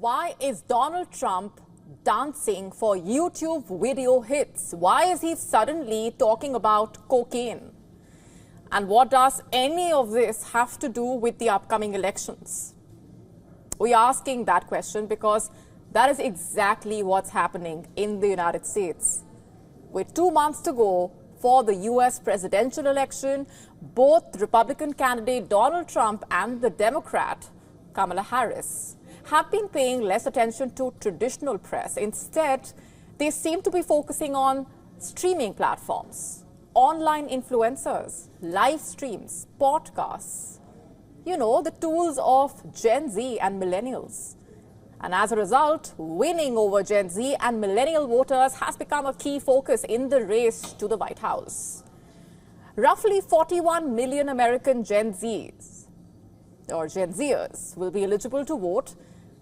Why is Donald Trump dancing for YouTube video hits? Why is he suddenly talking about cocaine? And what does any of this have to do with the upcoming elections? We are asking that question because that is exactly what's happening in the United States. With 2 months to go for the US presidential election, both Republican candidate Donald Trump and the Democrat Kamala Harris have been paying less attention to traditional press. Instead, they seem to be focusing on streaming platforms, online influencers, live streams, podcasts, the tools of Gen Z and millennials. And as a result, winning over Gen Z and millennial voters has become a key focus in the race to the White House. Roughly 41 million American Gen Zs will be eligible to vote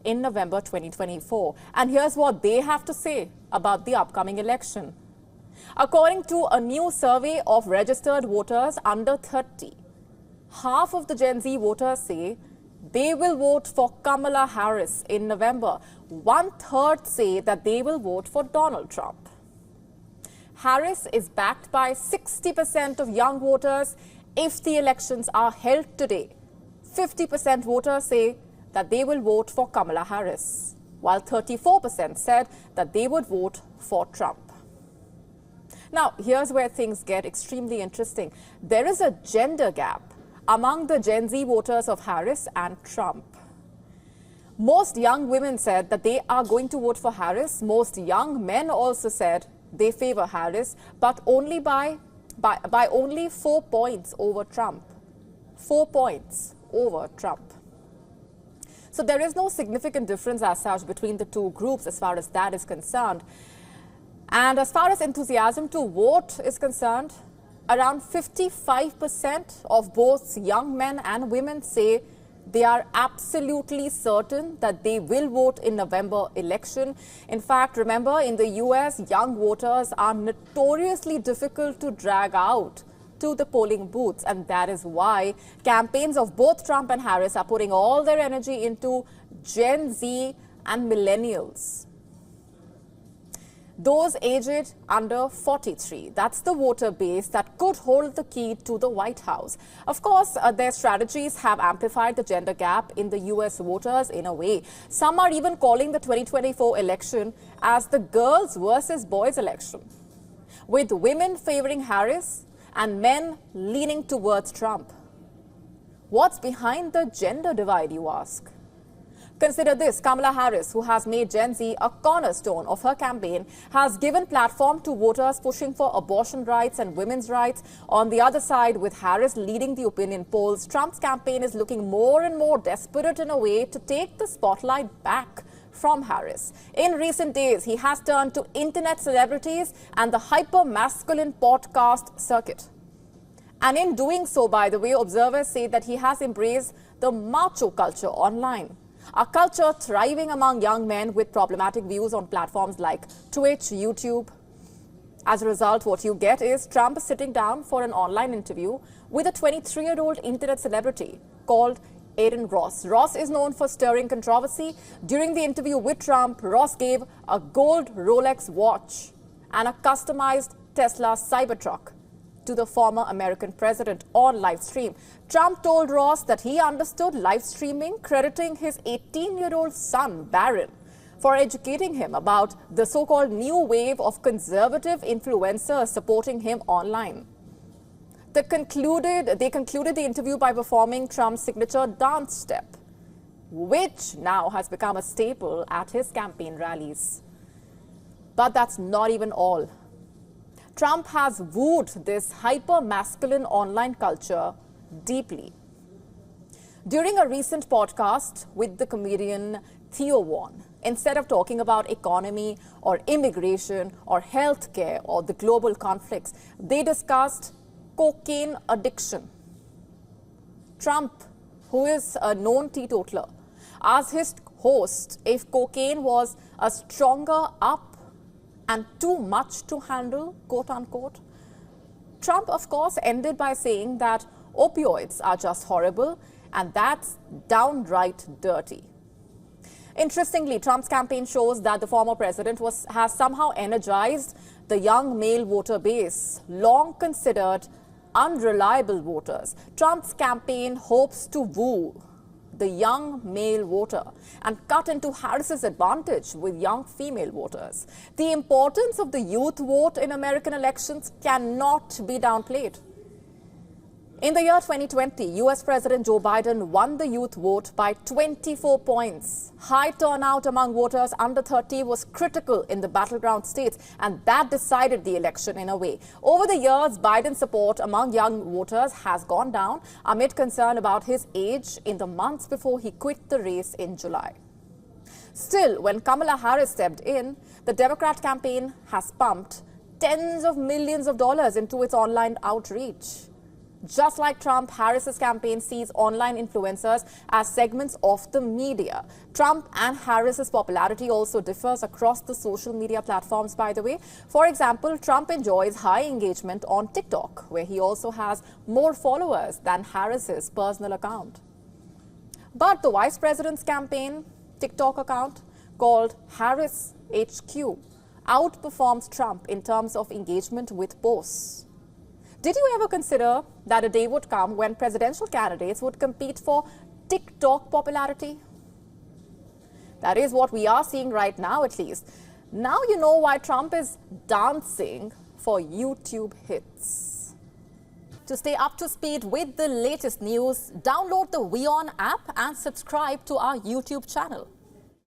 in November 2024. And here's what they have to say about the upcoming election. According to a new survey of registered voters under 30, half of the Gen Z voters say they will vote for Kamala Harris in November. 1/3 say that they will vote for Donald Trump. Harris is backed by 60% of young voters if the elections are held today. 50% voters say that they will vote for Kamala Harris, while 34% said that they would vote for Trump. Now, here's where things get extremely interesting. There is a gender gap among the Gen Z voters of Harris and Trump. Most young women said that they are going to vote for Harris. Most young men also said they favor Harris, but only by only 4 points over Trump. 4 points over Trump. So there is no significant difference as such between the two groups as far as that is concerned. And as far as enthusiasm to vote is concerned, around 55% of both young men and women say they are absolutely certain that they will vote in November election. In fact, remember, in the US, young voters are notoriously difficult to drag out to the polling booths, and that is why campaigns of both Trump and Harris are putting all their energy into Gen Z and millennials. Those aged under 43, that's the voter base that could hold the key to the White House. Of course, their strategies have amplified the gender gap in the US voters in a way. Some are even calling the 2024 election as the girls versus boys election, with women favoring Harris and men leaning towards Trump. What's behind the gender divide, you ask? Consider this. Kamala Harris, who has made Gen Z a cornerstone of her campaign, has given platform to voters pushing for abortion rights and women's rights. On the other side, with Harris leading the opinion polls, Trump's campaign is looking more and more desperate in a way to take the spotlight back from Harris. In recent days, he has turned to internet celebrities and the hyper-masculine podcast circuit. And in doing so, by the way, observers say that he has embraced the macho culture online, a culture thriving among young men with problematic views on platforms like Twitch, YouTube. As a result, what you get is Trump sitting down for an online interview with a 23-year-old internet celebrity called Aaron Ross. Ross is known for stirring controversy. During the interview with Trump, Ross gave a gold Rolex watch and a customized Tesla Cybertruck to the former American president on live stream. Trump told Ross that he understood live streaming, crediting his 18-year-old son, Barron, for educating him about the so-called new wave of conservative influencers supporting him online. They concluded the interview by performing Trump's signature dance step, which now has become a staple at his campaign rallies. But that's not even all. Trump has wooed this hyper-masculine online culture deeply. During a recent podcast with the comedian Theo Vaughn, instead of talking about economy or immigration or healthcare or the global conflicts, they discussed cocaine addiction. Trump, who is a known teetotaler, asked his host if cocaine was a stronger up and too much to handle, quote unquote. Trump, of course, ended by saying that opioids are just horrible and that's downright dirty. Interestingly, Trump's campaign shows that the former president has somehow energized the young male voter base, long considered unreliable voters. Trump's campaign hopes to woo the young male voter and cut into Harris's advantage with young female voters. The importance of the youth vote in American elections cannot be downplayed. In the year 2020, US President Joe Biden won the youth vote by 24 points. High turnout among voters under 30 was critical in the battleground states, and that decided the election in a way. Over the years, Biden's support among young voters has gone down amid concern about his age in the months before he quit the race in July. Still, when Kamala Harris stepped in, the Democrat campaign has pumped tens of millions of dollars into its online outreach. Just like Trump, Harris's campaign sees online influencers as segments of the media. Trump and Harris's popularity also differs across the social media platforms, by the way. For example, Trump enjoys high engagement on TikTok, where he also has more followers than Harris's personal account. But the vice president's campaign TikTok account, called Harris HQ, outperforms Trump in terms of engagement with posts. Did you ever consider that a day would come when presidential candidates would compete for TikTok popularity? That is what we are seeing right now, at least. Now you know why Trump is dancing for YouTube hits. To stay up to speed with the latest news, download the WION app and subscribe to our YouTube channel.